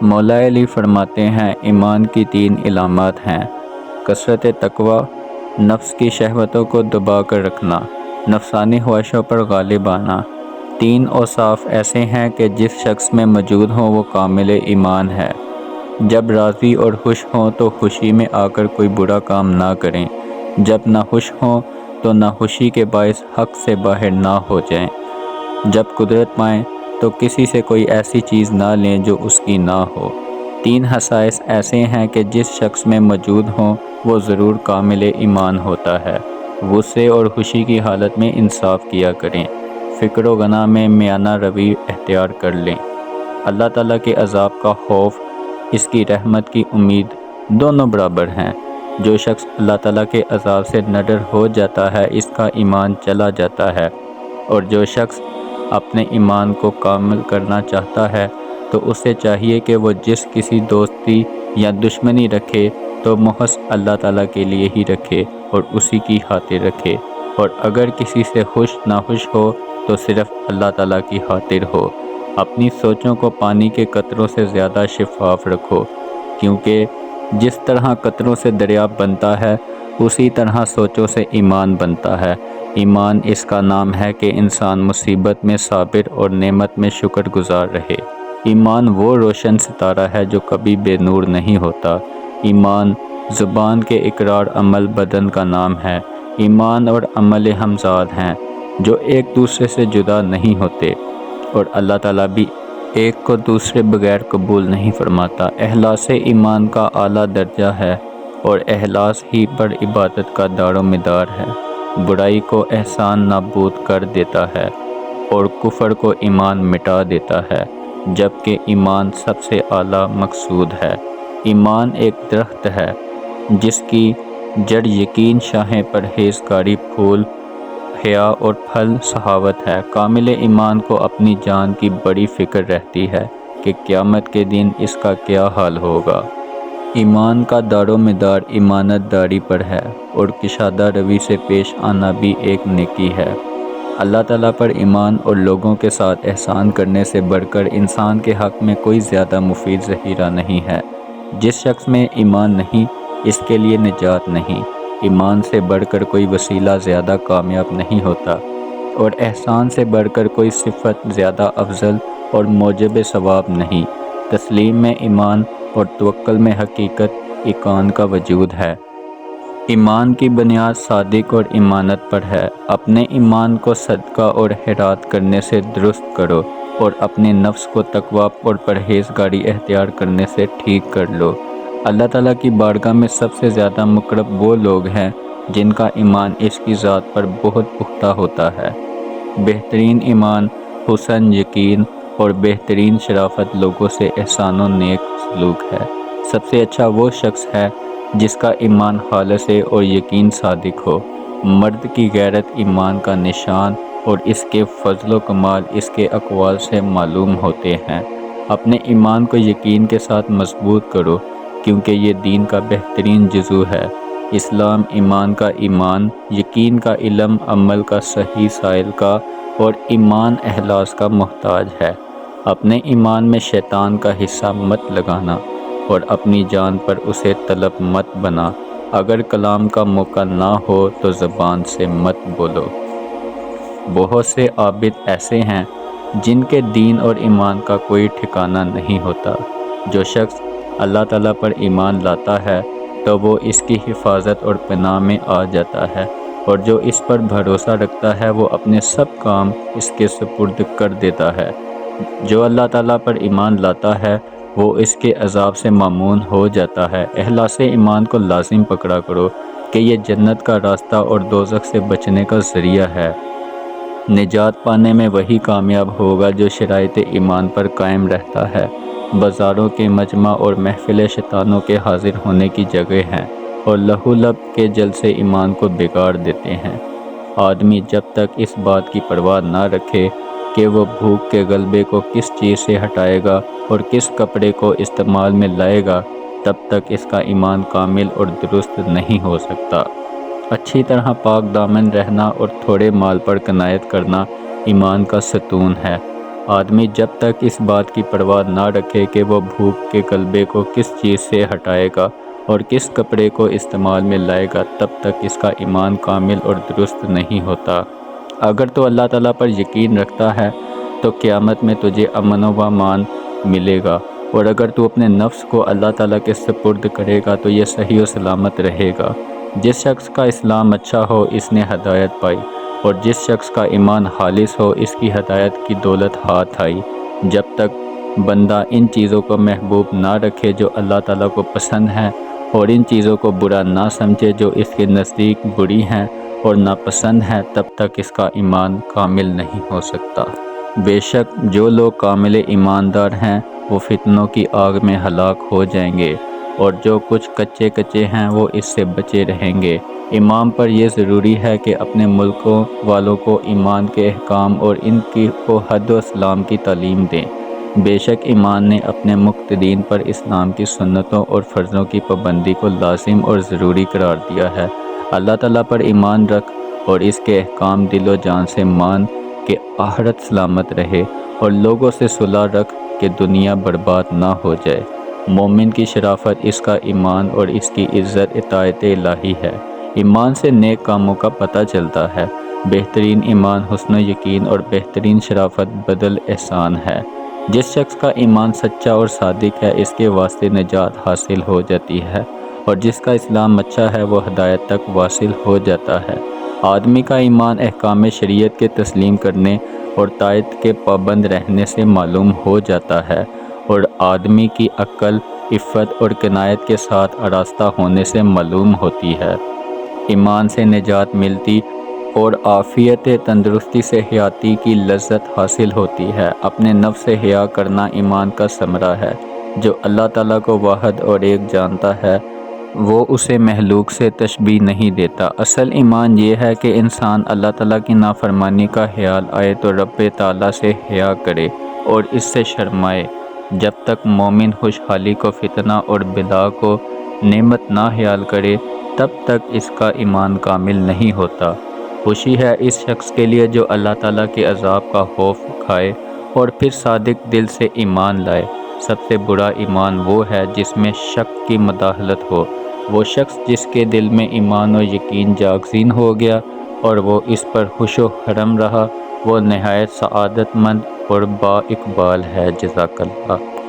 مولا علی فرماتے ہیں ایمان کی 3 علامات ہیں: کثرت تقوی، نفس کی شہوتوں کو دبا کر رکھنا، نفسانی خواہشوں پر غالب آنا۔ 3 اوصاف ایسے ہیں کہ جس شخص میں موجود ہوں وہ کامل ایمان ہے۔ جب راضی اور خوش ہوں تو خوشی میں آ کر کوئی برا کام نہ کریں، جب نہ خوش ہوں تو نہ خوشی کے باعث حق سے باہر نہ ہو جائیں، جب قدرت پائیں تو کسی سے کوئی ایسی چیز نہ لیں جو اس کی نہ ہو۔ 3 خصائص ایسے ہیں کہ جس شخص میں موجود ہوں وہ ضرور کامل ایمان ہوتا ہے۔ غصے اور خوشی کی حالت میں انصاف کیا کریں، فقر و غنا میں میانہ روی اختیار کر لیں۔ اللہ تعالیٰ کے عذاب کا خوف، اس کی رحمت کی امید، دونوں برابر ہیں۔ جو شخص اللہ تعالیٰ کے عذاب سے نڈر ہو جاتا ہے اس کا ایمان چلا جاتا ہے، اور جو شخص اپنے ایمان کو کامل کرنا چاہتا ہے تو اسے چاہیے کہ وہ جس کسی دوستی یا دشمنی رکھے تو محض اللہ تعالیٰ کے لیے ہی رکھے اور اسی کی خاطر رکھے، اور اگر کسی سے خوش ناخوش ہو تو صرف اللہ تعالیٰ کی خاطر ہو۔ اپنی سوچوں کو پانی کے قطروں سے زیادہ شفاف رکھو، کیونکہ جس طرح قطروں سے دریا بنتا ہے اسی طرح سوچوں سے ایمان بنتا ہے۔ ایمان اس کا نام ہے کہ انسان مصیبت میں صابر اور نعمت میں شکر گزار رہے۔ ایمان وہ روشن ستارہ ہے جو کبھی بے نور نہیں ہوتا۔ ایمان زبان کے اقرار، عمل بدن کا نام ہے۔ ایمان اور عمل ہمزاد ہیں جو ایک دوسرے سے جدا نہیں ہوتے، اور اللہ تعالیٰ بھی ایک کو دوسرے بغیر قبول نہیں فرماتا۔ اخلاص ایمان کا اعلیٰ درجہ ہے اور اخلاص ہی پر عبادت کا دار و مدار ہے۔ برائی کو احسان نابود کر دیتا ہے اور کفر کو ایمان مٹا دیتا ہے، جبکہ ایمان سب سے اعلیٰ مقصود ہے۔ ایمان ایک درخت ہے جس کی جڑ یقین، شاخیں پرہیزگاری، پھول حیا اور پھل سخاوت ہے۔ کامل ایمان کو اپنی جان کی بڑی فکر رہتی ہے کہ قیامت کے دن اس کا کیا حال ہوگا۔ ایمان کا دار و مدار ایمانت داری پر ہے، اور کشادہ روی سے پیش آنا بھی ایک نیکی ہے۔ اللہ تعالیٰ پر ایمان اور لوگوں کے ساتھ احسان کرنے سے بڑھ کر انسان کے حق میں کوئی زیادہ مفید ذخیرہ نہیں ہے۔ جس شخص میں ایمان نہیں اس کے لیے نجات نہیں۔ ایمان سے بڑھ کر کوئی وسیلہ زیادہ کامیاب نہیں ہوتا، اور احسان سے بڑھ کر کوئی صفت زیادہ افضل اور موجب ثواب نہیں۔ تسلیم میں ایمان اور توکل میں حقیقت یقین کا وجود ہے۔ ایمان کی بنیاد صادق اور ایمانت پر ہے۔ اپنے ایمان کو صدقہ اور خیرات کرنے سے درست کرو، اور اپنے نفس کو تقویٰ اور پرہیزگاری اختیار کرنے سے ٹھیک کر لو۔ اللہ تعالیٰ کی بارگاہ میں سب سے زیادہ مقرب وہ لوگ ہیں جن کا ایمان اس کی ذات پر بہت پختہ ہوتا ہے۔ بہترین ایمان حسن یقین اور بہترین شرافت لوگوں سے احسان و نیک سلوک ہے۔ سب سے اچھا وہ شخص ہے جس کا ایمان خالص ہے اور یقین صادق ہو۔ مرد کی غیرت ایمان کا نشان اور اس کے فضل و کمال اس کے اقوال سے معلوم ہوتے ہیں۔ اپنے ایمان کو یقین کے ساتھ مضبوط کرو، کیونکہ یہ دین کا بہترین جزو ہے۔ اسلام ایمان کا ایمان، یقین کا علم، عمل کا صحیح سائل کا، اور ایمان اخلاص کا محتاج ہے۔ اپنے ایمان میں شیطان کا حصہ مت لگانا، اور اپنی جان پر اسے طلب مت بنا۔ اگر کلام کا موقع نہ ہو تو زبان سے مت بولو۔ بہت سے عابد ایسے ہیں جن کے دین اور ایمان کا کوئی ٹھکانہ نہیں ہوتا۔ جو شخص اللہ تعالیٰ پر ایمان لاتا ہے تو وہ اس کی حفاظت اور پناہ میں آ جاتا ہے، اور جو اس پر بھروسہ رکھتا ہے وہ اپنے سب کام اس کے سپرد کر دیتا ہے۔ جو اللہ تعالیٰ پر ایمان لاتا ہے وہ اس کے عذاب سے مامون ہو جاتا ہے۔ اخلاص ایمان کو لازم پکڑا کرو کہ یہ جنت کا راستہ اور دوزخ سے بچنے کا ذریعہ ہے۔ نجات پانے میں وہی کامیاب ہوگا جو شرائط ایمان پر قائم رہتا ہے۔ بازاروں کے مجمع اور محفل شیطانوں کے حاضر ہونے کی جگہ ہیں، اور لہو لب کے جلسے ایمان کو بگاڑ دیتے ہیں۔ آدمی جب تک اس بات کی پرواہ نہ رکھے کہ وہ بھوک کے غلبے کو کس چیز سے ہٹائے گا اور کس کپڑے کو استعمال میں لائے گا، تب تک اس کا ایمان کامل اور درست نہیں ہو سکتا۔ اچھی طرح پاک دامن رہنا اور تھوڑے مال پر قناعت کرنا ایمان کا ستون ہے۔ آدمی جب تک اس بات کی پرواہ نہ رکھے کہ وہ بھوک کے غلبے کو کس چیز سے ہٹائے گا اور کس کپڑے کو استعمال میں لائے گا، تب تک اس کا ایمان کامل اور درست نہیں ہوتا۔ اگر تو اللہ تعالیٰ پر یقین رکھتا ہے تو قیامت میں تجھے امن و امان ملے گا، اور اگر تو اپنے نفس کو اللہ تعالیٰ کے سپرد کرے گا تو یہ صحیح و سلامت رہے گا۔ جس شخص کا اسلام اچھا ہو اس نے ہدایت پائی، اور جس شخص کا ایمان خالص ہو اس کی ہدایت کی دولت ہاتھ آئی۔ جب تک بندہ ان چیزوں کو محبوب نہ رکھے جو اللہ تعالیٰ کو پسند ہیں، اور ان چیزوں کو برا نہ سمجھے جو اس کے نزدیک بری ہیں اور ناپسند ہیں، تب تک اس کا ایمان کامل نہیں ہو سکتا۔ بے شک جو لوگ کامل ایماندار ہیں وہ فتنوں کی آگ میں ہلاک ہو جائیں گے، اور جو کچھ کچے ہیں وہ اس سے بچے رہیں گے۔ امام پر یہ ضروری ہے کہ اپنے ملکوں والوں کو ایمان کے احکام اور ان کی کو حد و اسلام کی تعلیم دیں۔ بے شک ایمان نے اپنے مقتدین پر اسلام کی سنتوں اور فرضوں کی پابندی کو لازم اور ضروری قرار دیا ہے۔ اللہ تعالیٰ پر ایمان رکھ اور اس کے احکام دل و جان سے مان کہ آخرت سلامت رہے، اور لوگوں سے صلح رکھ کہ دنیا برباد نہ ہو جائے۔ مومن کی شرافت اس کا ایمان اور اس کی عزت اطاعت الہی ہے۔ ایمان سے نیک کاموں کا پتہ چلتا ہے۔ بہترین ایمان حسن و یقین اور بہترین شرافت بدل احسان ہے۔ جس شخص کا ایمان سچا اور صادق ہے اس کے واسطے نجات حاصل ہو جاتی ہے، اور جس کا اسلام اچھا ہے وہ ہدایت تک واصل ہو جاتا ہے۔ آدمی کا ایمان احکام شریعت کے تسلیم کرنے اور طاعت کے پابند رہنے سے معلوم ہو جاتا ہے، اور آدمی کی عقل عفت اور قناعت کے ساتھ آراستہ ہونے سے معلوم ہوتی ہے۔ ایمان سے نجات ملتی اور عافیت تندرستی سے حیاتی کی لذت حاصل ہوتی ہے۔ اپنے نفس سے حیا کرنا ایمان کا ثمرہ ہے۔ جو اللہ تعالیٰ کو واحد اور ایک جانتا ہے وہ اسے مخلوق سے تشبیہ نہیں دیتا۔ اصل ایمان یہ ہے کہ انسان اللہ تعالیٰ کی نافرمانی کا خیال آئے تو رب تعالیٰ سے حیا کرے اور اس سے شرمائے۔ جب تک مومن خوشحالی کو فتنہ اور بلا کو نعمت نہ خیال کرے تب تک اس کا ایمان کامل نہیں ہوتا۔ خوشی ہے اس شخص کے لیے جو اللہ تعالیٰ کے عذاب کا خوف کھائے اور پھر صادق دل سے ایمان لائے۔ سب سے برا ایمان وہ ہے جس میں شک کی مداخلت ہو۔ وہ شخص جس کے دل میں ایمان و یقین جاگزین ہو گیا اور وہ اس پر خوش و خرم رہا، وہ نہایت سعادت مند اور با اقبال ہے۔ جزاک اللہ۔